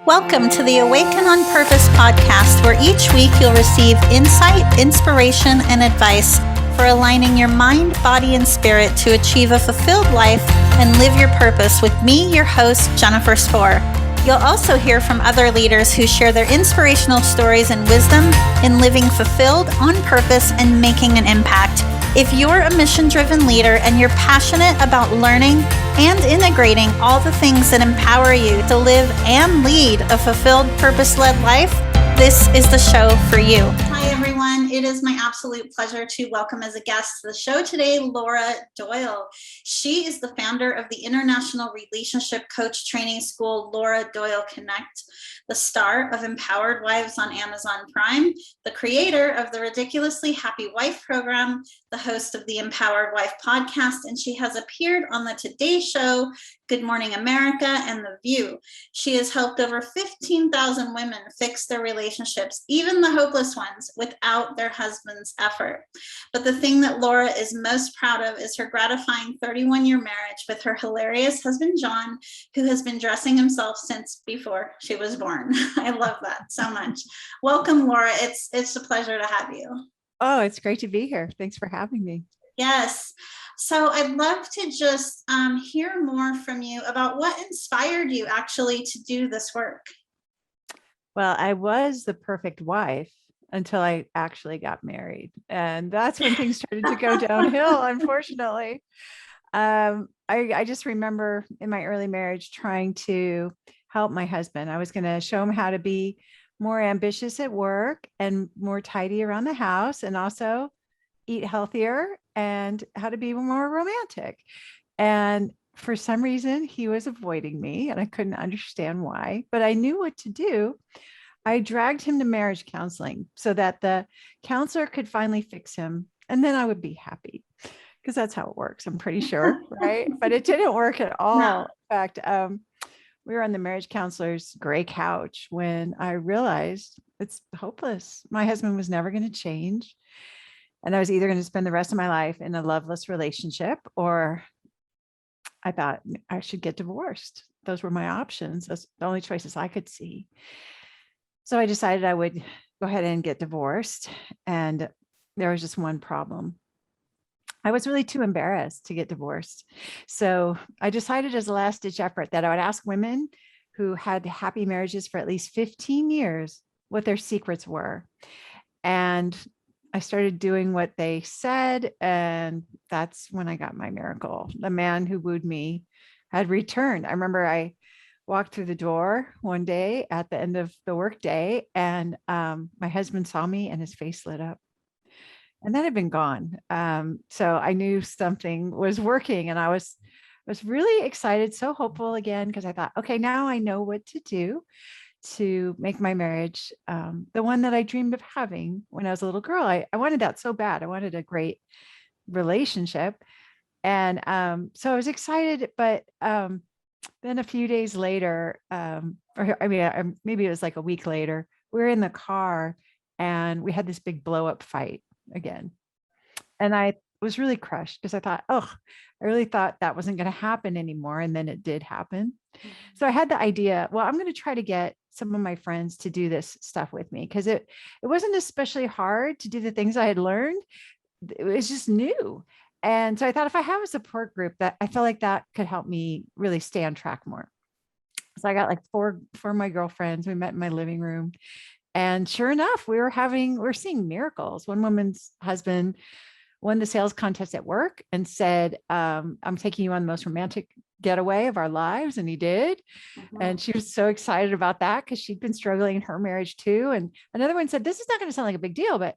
Welcome to the Awaken on Purpose podcast, where each week you'll receive insight, inspiration, and advice for aligning your mind, body, and spirit to achieve a fulfilled life and live your purpose with me, your host, Jennifer Spohr. You'll also hear from other leaders who share their inspirational stories and wisdom in living fulfilled, on purpose, and making an impact. If you're a mission-driven leader and you're passionate about learning and integrating all the things that empower you to live and lead a fulfilled, purpose-led life, this is the show for you. Hi, everyone. It is my absolute pleasure to welcome as a guest to the show today, Laura Doyle. She is the founder of the International Relationship Coach Training School, Laura Doyle Connect, the star of Empowered Wives on Amazon Prime, the creator of the Ridiculously Happy Wife program, the host of the Empowered Wife podcast, and she has appeared on the Today Show, Good Morning America, and The View. She has helped over 15,000 women fix their relationships, even the hopeless ones, without their husband's effort. But the thing that Laura is most proud of is her gratifying 31-year marriage with her hilarious husband, John, who has been dressing himself since before she was born. I love that so much. Welcome, Laura. It's a pleasure to have you. Oh, it's great to be here. Thanks for having me. Yes. So I'd love to just hear more from you about what inspired you actually to do this work. Well, I was the perfect wife until I actually got married. And that's when things started to go downhill, unfortunately. I just remember in my early marriage trying to help my husband. I was going to show him how to be more ambitious at work and more tidy around the house, and also eat healthier and how to be more romantic. And for some reason, he was avoiding me, and I couldn't understand why, but I knew what to do. I dragged him to marriage counseling so that the counselor could finally fix him, and then I would be happy, because that's how it works, I'm pretty sure, right? But it didn't work at all. No. In fact, we were on the marriage counselor's gray couch when I realized it's hopeless. My husband was never going to change. And I was either going to spend the rest of my life in a loveless relationship, or I thought I should get divorced. Those were my options. Those the only choices I could see. So I decided I would go ahead and get divorced. And there was just one problem. I was really too embarrassed to get divorced. So I decided as a last ditch effort that I would ask women who had happy marriages for at least 15 years what their secrets were. And I started doing what they said, and that's when I got my miracle. The man who wooed me had returned. I remember I walked through the door one day at the end of the workday, and my husband saw me and his face lit up. And that had been gone. So I knew something was working, and I was really excited, so hopeful again, because I thought, okay, now I know what to do to make my marriage the one that I dreamed of having when I was a little girl. I wanted that so bad. I wanted a great relationship. And so I was excited, but then a few days later, maybe it was like a week later, we were in the car and we had this big blow up fight again. And I was really crushed because I thought, I really thought that wasn't going to happen anymore. And then it did happen. Mm-hmm. So I had the idea, well, I'm going to try to get some of my friends to do this stuff with me, because it wasn't especially hard to do the things I had learned. It was just new. And so I thought, if I have a support group, that I felt like that could help me really stay on track more. So I got like four of my girlfriends. We met in my living room. And sure enough, we're seeing miracles. One woman's husband won the sales contest at work and said, I'm taking you on the most romantic getaway of our lives. And he did. Mm-hmm. And she was so excited about that because she'd been struggling in her marriage too. And another one said, this is not going to sound like a big deal, but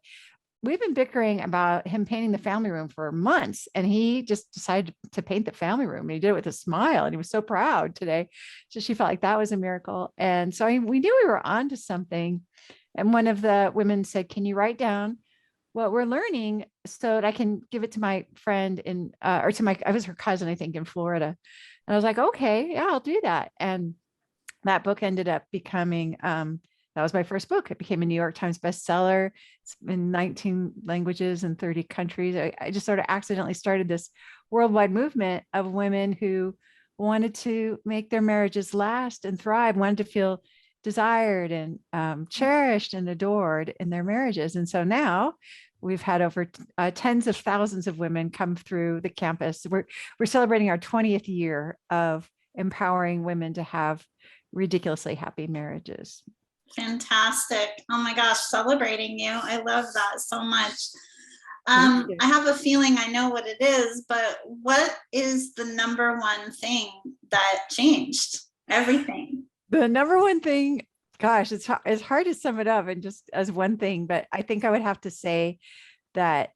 we've been bickering about him painting the family room for months. And he just decided to paint the family room. And he did it with a smile. And he was so proud today. So she felt like that was a miracle. And so we knew we were onto something. And one of the women said, can you write down what we're learning so that I can give it to my friend I was her cousin, I think, in Florida. And I was like, okay, yeah, I'll do that. And that book ended up becoming, that was my first book. It became a New York Times bestseller. It's in 19 languages and 30 countries. I just sort of accidentally started this worldwide movement of women who wanted to make their marriages last and thrive, wanted to feel desired and cherished and adored in their marriages. And so now we've had over tens of thousands of women come through the campus. We're celebrating our 20th year of empowering women to have ridiculously happy marriages. Fantastic. Oh my gosh, celebrating you. I love that so much. I have a feeling I know what it is, but what is the number one thing that changed everything? The number one thing, gosh, it's hard to sum it up and just as one thing, but I think I would have to say that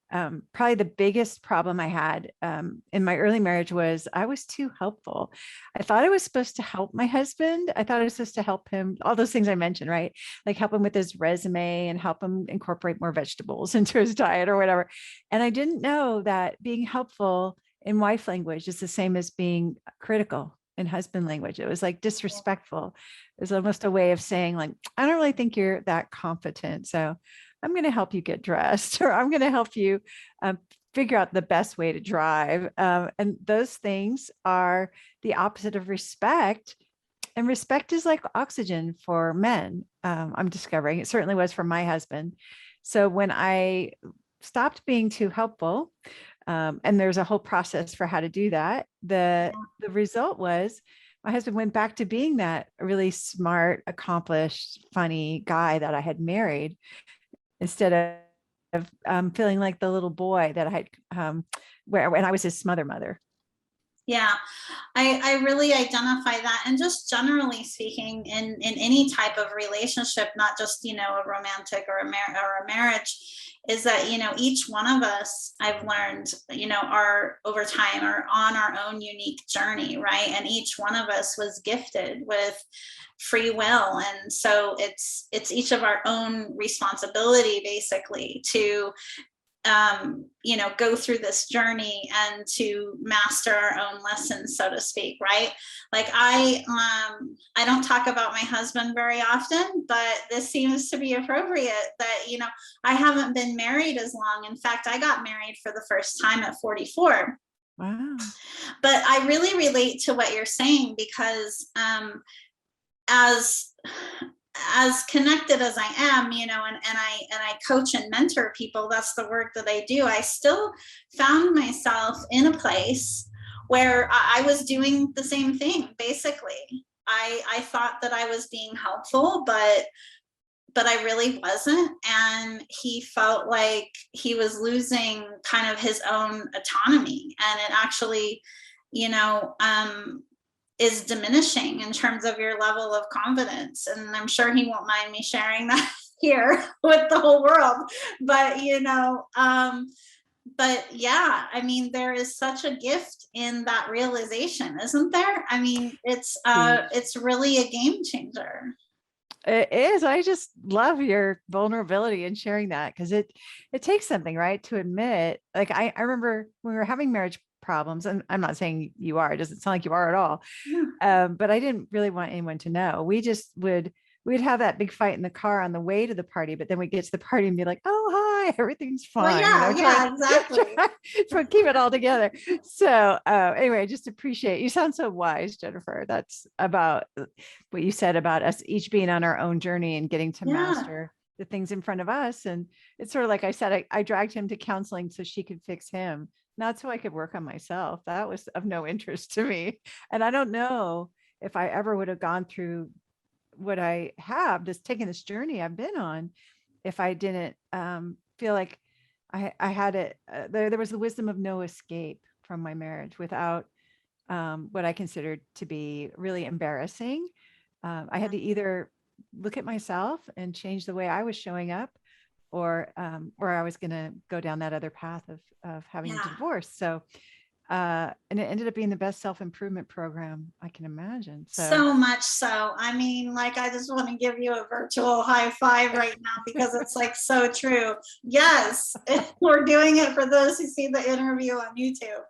probably the biggest problem I had in my early marriage was I was too helpful. I thought I was supposed to help my husband. I thought I was supposed to help him, all those things I mentioned, right? Like help him with his resume and help him incorporate more vegetables into his diet or whatever. And I didn't know that being helpful in wife language is the same as being critical in husband language. It was like disrespectful. It was almost a way of saying like, I don't really think you're that competent. So I'm going to help you get dressed, or I'm going to help you figure out the best way to drive. And those things are the opposite of respect. And respect is like oxygen for men. I'm discovering it certainly was for my husband. So when I stopped being too helpful, and there's a whole process for how to do that, the result was my husband went back to being that really smart, accomplished, funny guy that I had married, instead of feeling like the little boy that I had, when I was his smother mother. Yeah, I really identify that. And just generally speaking, in any type of relationship, not just, a romantic or a marriage, is that, each one of us, I've learned, are over time are on our own unique journey, right? And each one of us was gifted with free will. And so it's each of our own responsibility, basically, to go through this journey and to master our own lessons, so to speak, right? Like I don't talk about my husband very often, but this seems to be appropriate that, I haven't been married as long. In fact, I got married for the first time at 44. Wow. But I really relate to what you're saying, because as connected as I am, and I coach and mentor people, that's the work that I do. I still found myself in a place where I was doing the same thing. Basically, I thought that I was being helpful, but I really wasn't. And he felt like he was losing kind of his own autonomy. And it actually, is diminishing in terms of your level of confidence. And I'm sure he won't mind me sharing that here with the whole world. But, but yeah, I mean, there is such a gift in that realization, isn't there? I mean, it's really a game changer. It is. I just love your vulnerability in sharing that, because it takes something, right, to admit. Like I remember when we were having marriage problems, and I'm not saying you are, it doesn't sound like you are at all. Yeah. But I didn't really want anyone to know. We'd have that big fight in the car on the way to the party, but then we'd get to the party and be like, oh, hi, everything's fine. Well, yeah, exactly. Try to keep it all together. So anyway, I just appreciate, you sound so wise, Jennifer. That's about what you said about us each being on our own journey and getting to master the things in front of us. And it's sort of like I said, I dragged him to counseling so she could fix him, not so I could work on myself. That was of no interest to me. And I don't know if I ever would have gone through what I have, just taking this journey I've been on, if I didn't feel like I had it. There was the wisdom of no escape from my marriage without what I considered to be really embarrassing. I had to either look at myself and change the way I was showing up, or I was going to go down that other path of having a divorce. So and it ended up being the best self-improvement program I can imagine. So much so. I mean, like, I just want to give you a virtual high five right now, because it's like so true. Yes, we're doing it for those who see the interview on YouTube.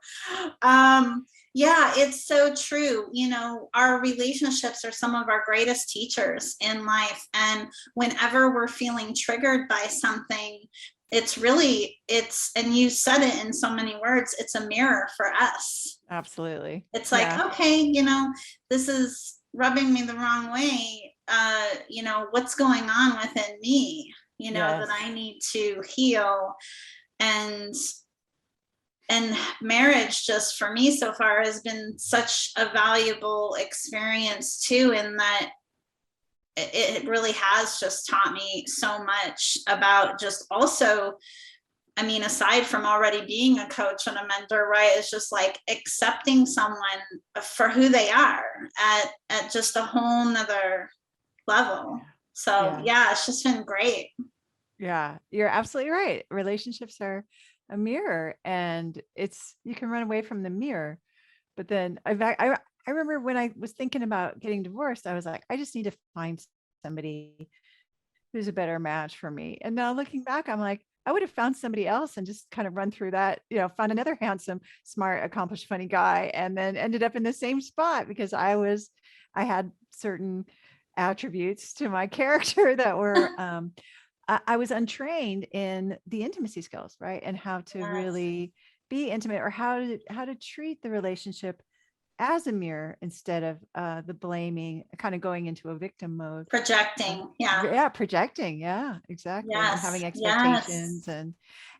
Yeah, it's so true. Our relationships are some of our greatest teachers in life. And whenever we're feeling triggered by something, and you said it in so many words, it's a mirror for us. Absolutely. It's like, okay, this is rubbing me the wrong way. what's going on within me, that Yes. I need to heal. And marriage, just for me so far, has been such a valuable experience too, in that it really has just taught me so much about just also, aside from already being a coach and a mentor, right, it's just like accepting someone for who they are at just a whole nother level. So Yeah. yeah, it's just been great. Yeah. You're absolutely right. Relationships are a mirror, and you can run away from the mirror. But then I remember when I was thinking about getting divorced, I was like, I just need to find somebody who's a better match for me. And now looking back, I'm like, I would have found somebody else and just kind of run through that, found another handsome, smart, accomplished, funny guy, and then ended up in the same spot because I had certain attributes to my character that were, I was untrained in the intimacy skills, right? And how to Yes. really be intimate, or how to treat the relationship as a mirror instead of the blaming, kind of going into a victim mode. Projecting. Yeah. Yeah, projecting. Yeah, exactly. And Yes. having Yes. expectations, and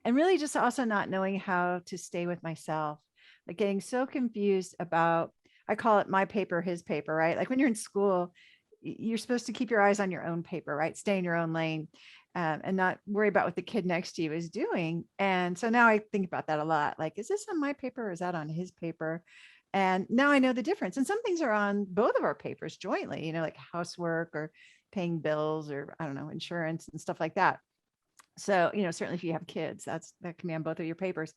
really just also not knowing how to stay with myself. Like getting so confused about, I call it my paper, his paper, right? Like when you're in school, you're supposed to keep your eyes on your own paper, right? Stay in your own lane, and not worry about what the kid next to you is doing. And so now I think about that a lot. Like, is this on my paper or is that on his paper? And now I know the difference. And some things are on both of our papers jointly, like housework or paying bills, or I don't know, insurance and stuff like that. So, certainly if you have kids, that can be on both of your papers.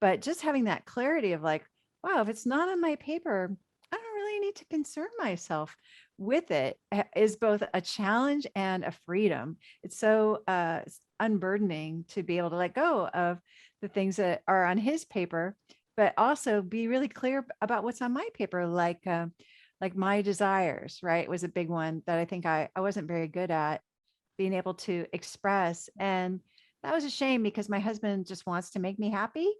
But just having that clarity of like, wow, if it's not on my paper, I don't really need to concern myself with it, is both a challenge and a freedom. It's so unburdening to be able to let go of the things that are on his paper, but also be really clear about what's on my paper, like my desires, right? Was a big one that I think I wasn't very good at being able to express. And that was a shame because my husband just wants to make me happy.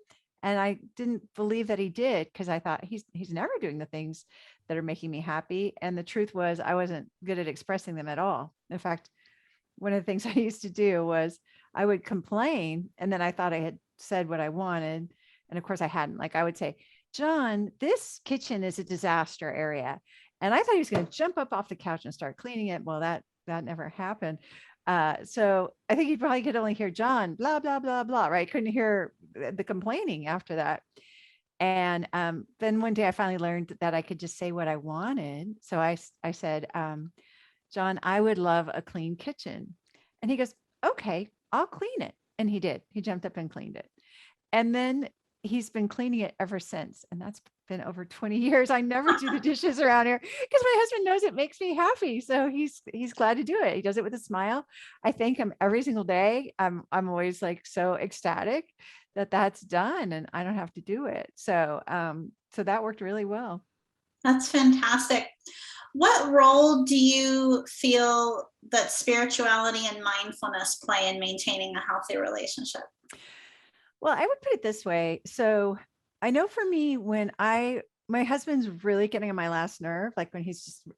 And I didn't believe that he did, because I thought he's never doing the things that are making me happy. And the truth was I wasn't good at expressing them at all. In fact, one of the things I used to do was I would complain, and then I thought I had said what I wanted. And of course I hadn't. Like I would say, John, this kitchen is a disaster area. And I thought he was going to jump up off the couch and start cleaning it. Well, that never happened. So I think you probably could only hear John, blah, blah, blah, blah, right? Couldn't hear the complaining after that. And then one day I finally learned that I could just say what I wanted. So I said, John, I would love a clean kitchen. And he goes, okay, I'll clean it. And he did. He jumped up and cleaned it. And then he's been cleaning it ever since. And that's been over 20 years. I never do the dishes around here because my husband knows it makes me happy. So he's glad to do it. He does it with a smile. I thank him every single day. I'm always like so ecstatic that that's done and I don't have to do it. So that worked really well. That's fantastic. What role do you feel that spirituality and mindfulness play in maintaining a healthy relationship? Well, I would put it this way. So I know for me, my husband's really getting on my last nerve, like when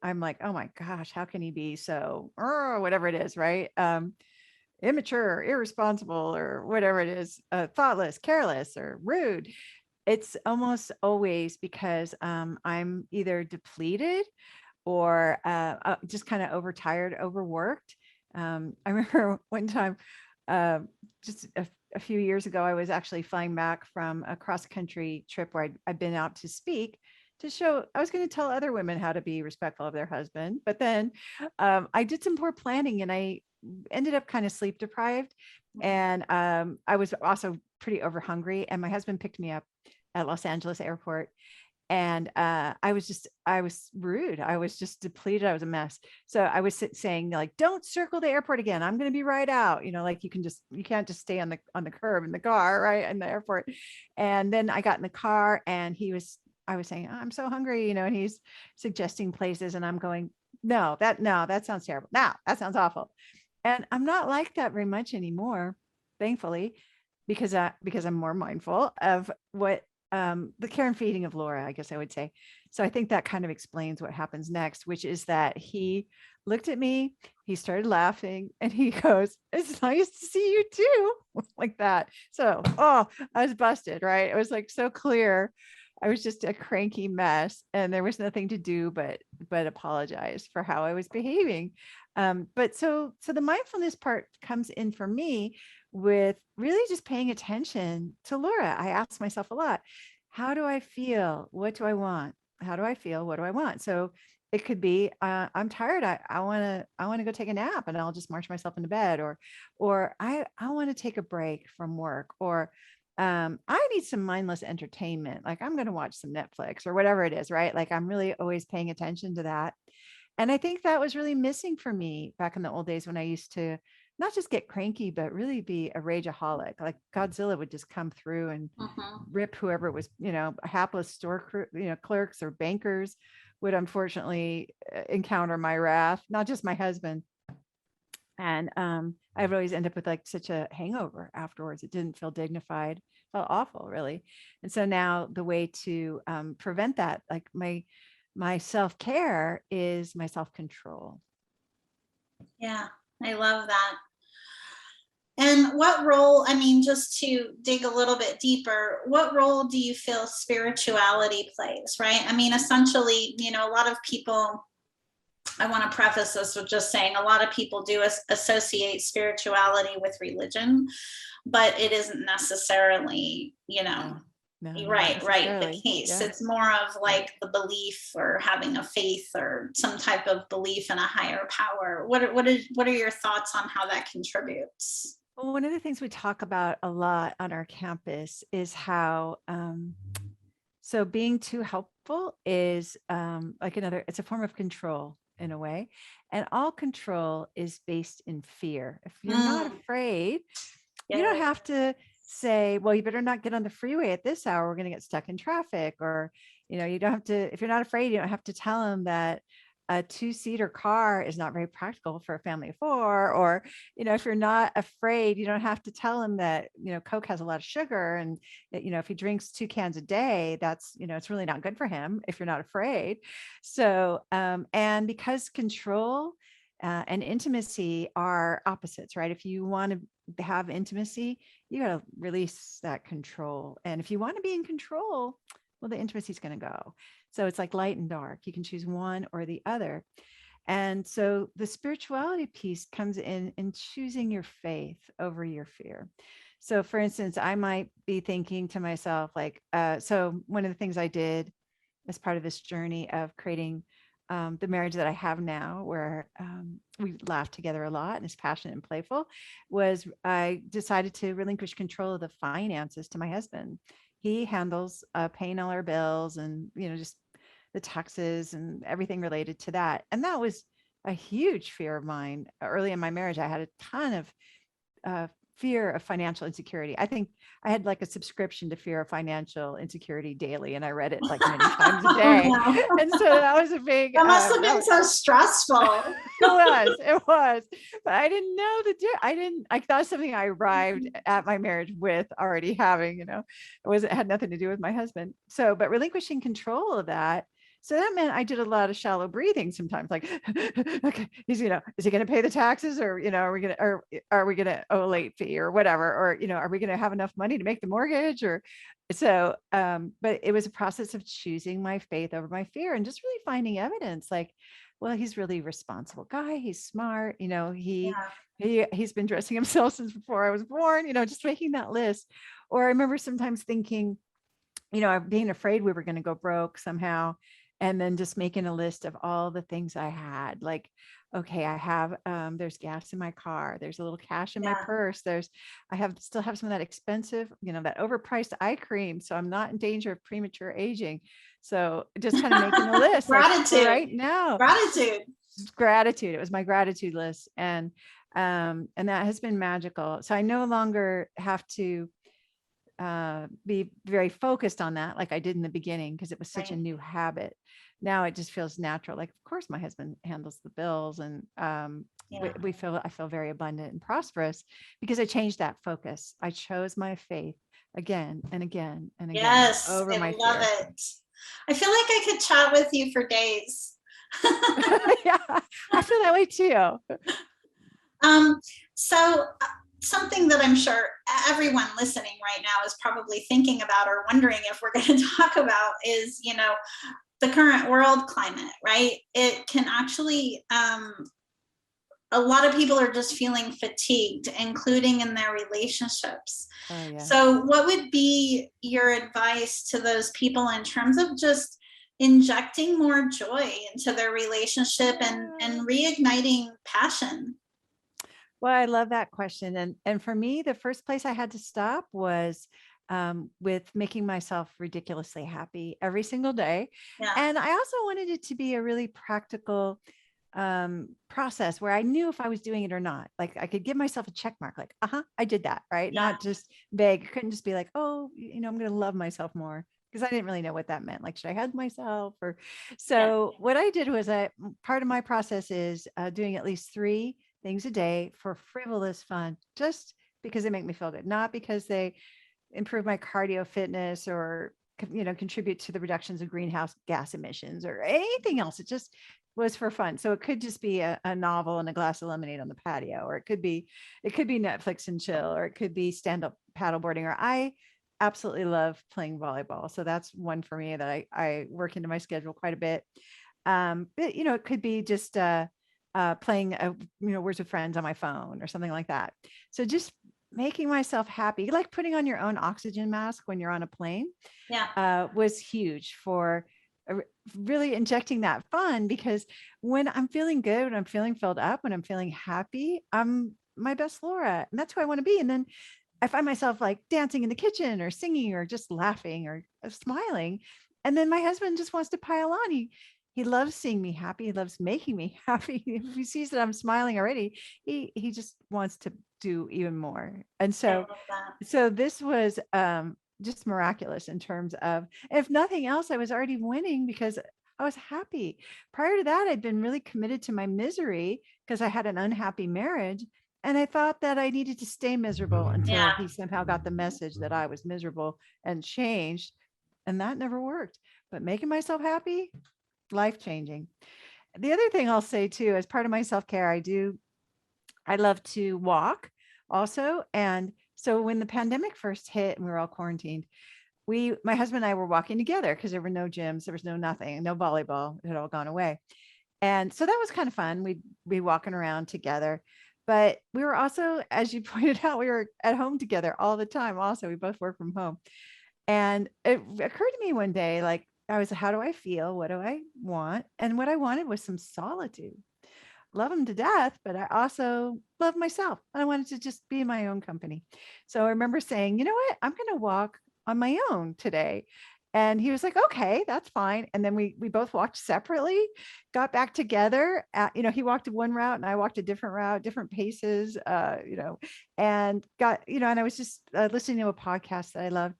I'm like, oh my gosh, how can he be so, or whatever it is, right? Immature, irresponsible, or whatever it is, thoughtless, careless, or rude. It's almost always because I'm either depleted or just kind of overtired, overworked. I remember one time, just a few years ago, I was actually flying back from a cross country trip where I'd been out to speak, to show I was going to tell other women how to be respectful of their husband. But then I did some poor planning and I ended up kind of sleep deprived. And I was also pretty over hungry. And my husband picked me up at Los Angeles airport. And I was rude. I was just depleted. I was a mess. So I was saying like, don't circle the airport again. I'm going to be right out. Like you can't just stay on the curb in the car, right? In the airport. And then I got in the car and I was saying, oh, I'm so hungry, and he's suggesting places and I'm going, no, that sounds terrible. No, that sounds awful. And I'm not like that very much anymore, thankfully, because I'm more mindful of what the care and feeding of Laura, I guess I would say. So I think that kind of explains what happens next, which is that he looked at me, he started laughing, and he goes, "It's nice to see you too," like that. So, oh, I was busted, right? It was like so clear. I was just a cranky mess, and there was nothing to do but apologize for how I was behaving. But so the mindfulness part comes in for me with really just paying attention to Laura. I ask myself a lot, how do I feel? What do I want? How do I feel? What do I want? So it could be, I'm tired. I want to go take a nap, and I'll just march myself into bed, or I want to take a break from work, or I need some mindless entertainment. Like I'm going to watch some Netflix or whatever it is, right? Like I'm really always paying attention to that. And I think that was really missing for me back in the old days when I used to not just get cranky, but really be a rageaholic. Like Godzilla would just come through and rip whoever it was, hapless store clerks or bankers would unfortunately encounter my wrath, not just my husband. And I would always end up with like such a hangover afterwards. It didn't feel dignified, felt awful, really. And so now the way to prevent that, like my self-care is my self-control. Yeah, I love that. And what role, I mean, just to dig a little bit deeper, what role do you feel spirituality plays, right? I mean, essentially, a lot of people, I want to preface this with just saying a lot of people do associate spirituality with religion, but it isn't necessarily, No, right, the case. Yeah. It's more of like the belief or having a faith or some type of belief in a higher power. What are your thoughts on how that contributes? Well, one of the things we talk about a lot on our campus is how so being too helpful is it's a form of control in a way. And all control is based in fear. If you're not afraid, you don't have to say, well, you better not get on the freeway at this hour. We're going to get stuck in traffic. Or, you don't have to, if you're not afraid, you don't have to tell them that a 2-seater car is not very practical for a family of 4. Or, if you're not afraid, you don't have to tell him that, Coke has a lot of sugar, and, if he drinks 2 cans a day, that's, it's really not good for him if you're not afraid. So, and because control and intimacy are opposites, right? If you want to have intimacy, you got to release that control. And if you want to be in control, well, the intimacy is going to go. So it's like light and dark. You can choose one or the other. And so the spirituality piece comes in choosing your faith over your fear. So for instance, I might be thinking to myself, like, so one of the things I did as part of this journey of creating the marriage that I have now, where we laugh together a lot and is passionate and playful, was I decided to relinquish control of the finances to my husband. He handles paying all our bills and, just the taxes and everything related to that. And that was a huge fear of mine. Early in my marriage, I had a ton of fear of financial insecurity. I think I had like a subscription to Fear of Financial Insecurity daily, and I read it like many times a day. Oh, no. And so that was a big. That must have been so stressful. It was, but I didn't know I thought something I arrived at my marriage with already having. It had nothing to do with my husband. So, but relinquishing control of that. So that meant I did a lot of shallow breathing sometimes, like, okay, is he going to pay the taxes, or, are we going to owe a late fee or whatever, or, are we going to have enough money to make the mortgage, or so, but it was a process of choosing my faith over my fear and just really finding evidence, like, well, he's really responsible guy. He's smart. He's been dressing himself since before I was born, just making that list. Or I remember sometimes thinking, being afraid we were going to go broke somehow. And then just making a list of all the things I had, like, okay, I have, there's gas in my car. There's a little cash in my purse. I still have some of that expensive, that overpriced eye cream. So I'm not in danger of premature aging. So just kind of making a list. Gratitude. Like, right now. Gratitude. It was my gratitude list. And that has been magical. So I no longer have to be very focused on that like I did in the beginning, because it was such a new habit. Now it just feels natural. Like, of course, my husband handles the bills, and I feel very abundant and prosperous because I changed that focus. I chose my faith again and again and again. Yes, over I my love fear. it. I feel like I could chat with you for days. Yeah, I feel that way too. So something that I'm sure everyone listening right now is probably thinking about or wondering if we're going to talk about is, the current world climate, right? It can actually, a lot of people are just feeling fatigued, including in their relationships. Oh yeah. So what would be your advice to those people in terms of just injecting more joy into their relationship and reigniting passion? Well, I love that question. And for me, the first place I had to stop was with making myself ridiculously happy every single day. Yeah. And I also wanted it to be a really practical process where I knew if I was doing it or not. Like I could give myself a check mark, like, I did that, right? Yeah. Not just vague. It couldn't just be like, oh, I'm going to love myself more. Because I didn't really know what that meant. Like, should I hug myself? Or so what I did was part of my process is doing at least 3 things a day for frivolous fun, just because they make me feel good, not because they improve my cardio fitness or contribute to the reductions of greenhouse gas emissions or anything else. It just was for fun. So it could just be a novel and a glass of lemonade on the patio, or it could be Netflix and chill, or it could be stand-up paddleboarding, or I absolutely love playing volleyball. So that's one for me that I work into my schedule quite a bit. But it could be just playing Words with Friends on my phone or something like that. So just making myself happy, like putting on your own oxygen mask when you're on a plane, was huge for really injecting that fun. Because when I'm feeling good, when I'm feeling filled up, when I'm feeling happy, I'm my best Laura, and that's who I want to be. And then I find myself like dancing in the kitchen or singing or just laughing or smiling. And then my husband just wants to pile on. He loves seeing me happy. He loves making me happy. If he sees that I'm smiling already, he just wants to do even more. And so this was just miraculous in terms of, if nothing else, I was already winning because I was happy. Prior to that, I'd been really committed to my misery because I had an unhappy marriage. And I thought that I needed to stay miserable until he somehow got the message that I was miserable and changed. And that never worked. But making myself happy, life changing. The other thing I'll say too, as part of my self care, I love to walk also. And so when the pandemic first hit and we were all quarantined, my husband and I were walking together because there were no gyms, there was no nothing, no volleyball, it had all gone away. And so that was kind of fun. We'd be walking around together. But we were also, as you pointed out, we were at home together all the time. Also, we both work from home. And it occurred to me one day, like, how do I feel? What do I want? And what I wanted was some solitude. Love him to death, but I also love myself. I wanted to just be in my own company. So I remember saying, you know what? I'm going to walk on my own today. And he was like, okay, that's fine. And then we both walked separately, got back together. He walked one route and I walked a different route, different paces, and and I was just listening to a podcast that I loved.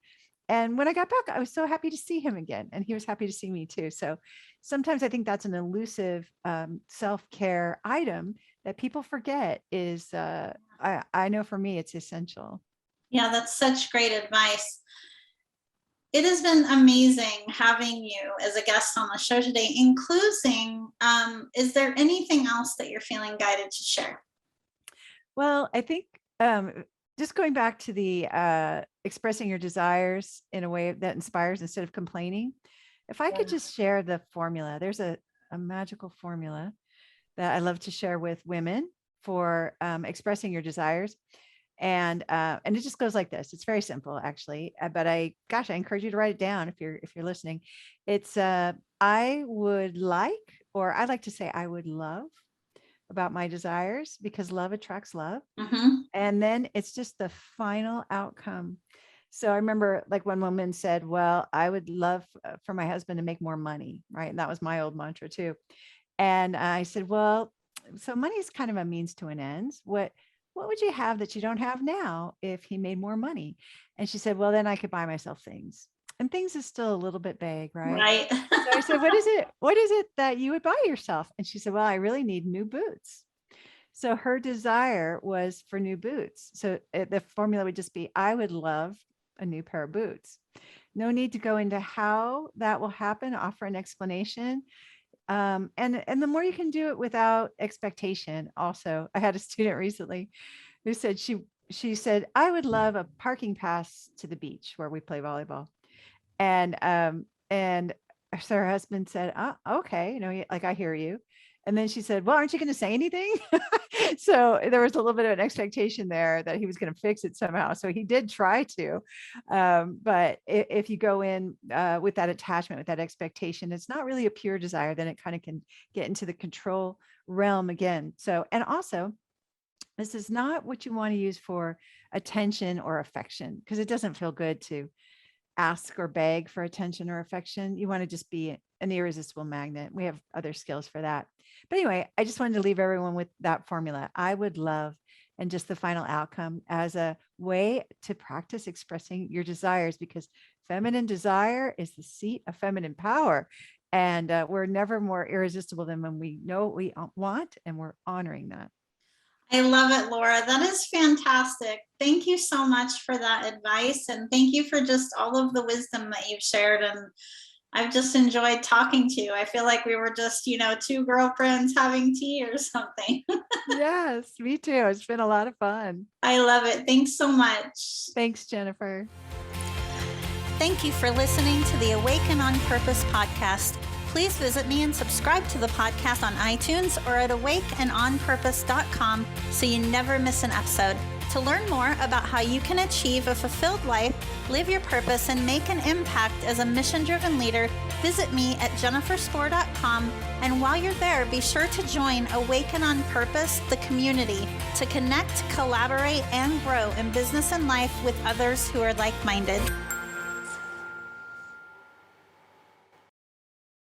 And when I got back, I was so happy to see him again. And he was happy to see me too. So sometimes I think that's an elusive self-care item that people forget is, I know for me, it's essential. Yeah, that's such great advice. It has been amazing having you as a guest on the show today, including, is there anything else that you're feeling guided to share? Well, I think just going back to the expressing your desires in a way that inspires instead of complaining, if I could just share the formula, there's a magical formula that I love to share with women for expressing your desires. And it just goes like this. It's very simple, actually. But I encourage you to write it down if you're listening. It's I would like, or I like to say, I would love about my desires, because love attracts love. Mm-hmm. And then it's just the final outcome. So I remember, like, one woman said, well, I would love for my husband to make more money, right? And that was my old mantra too. And I said, well, so money is kind of a means to an end. What would you have that you don't have now if he made more money? And she said, well, then I could buy myself things. And things is still a little bit vague, right? Right. So I said, what is it that you would buy yourself? And she said, well, I really need new boots. So her desire was for new boots. So the formula would just be, I would love a new pair of boots. No need to go into how that will happen, offer an explanation. And the more you can do it without expectation. Also, I had a student recently who said she said, I would love a parking pass to the beach where we play volleyball. And so her husband said, oh, okay, like, I hear you. And then she said, well, aren't you going to say anything? So there was a little bit of an expectation there that he was going to fix it somehow. So he did try to. But if you go in with that attachment, with that expectation, it's not really a pure desire, then it kind of can get into the control realm again. So, and also, this is not what you want to use for attention or affection, because it doesn't feel good to ask or beg for attention or affection. You want to just be an irresistible magnet. We have other skills for that. But anyway, I just wanted to leave everyone with that formula. I would love, and just the final outcome as a way to practice expressing your desires, because feminine desire is the seat of feminine power. And we're never more irresistible than when we know what we want and we're honoring that. I love it, Laura. That is fantastic. Thank you so much for that advice. And thank you for just all of the wisdom that you've shared. And I've just enjoyed talking to you. I feel like we were just, two girlfriends having tea or something. Yes, me too. It's been a lot of fun. I love it. Thanks so much. Thanks, Jennifer. Thank you for listening to the Awaken on Purpose podcast. Please visit me and subscribe to the podcast on iTunes or at awakenonpurpose.com so you never miss an episode. To learn more about how you can achieve a fulfilled life, live your purpose, and make an impact as a mission-driven leader, visit me at jenniferspore.com. And while you're there, be sure to join Awaken on Purpose, the community, to connect, collaborate, and grow in business and life with others who are like-minded.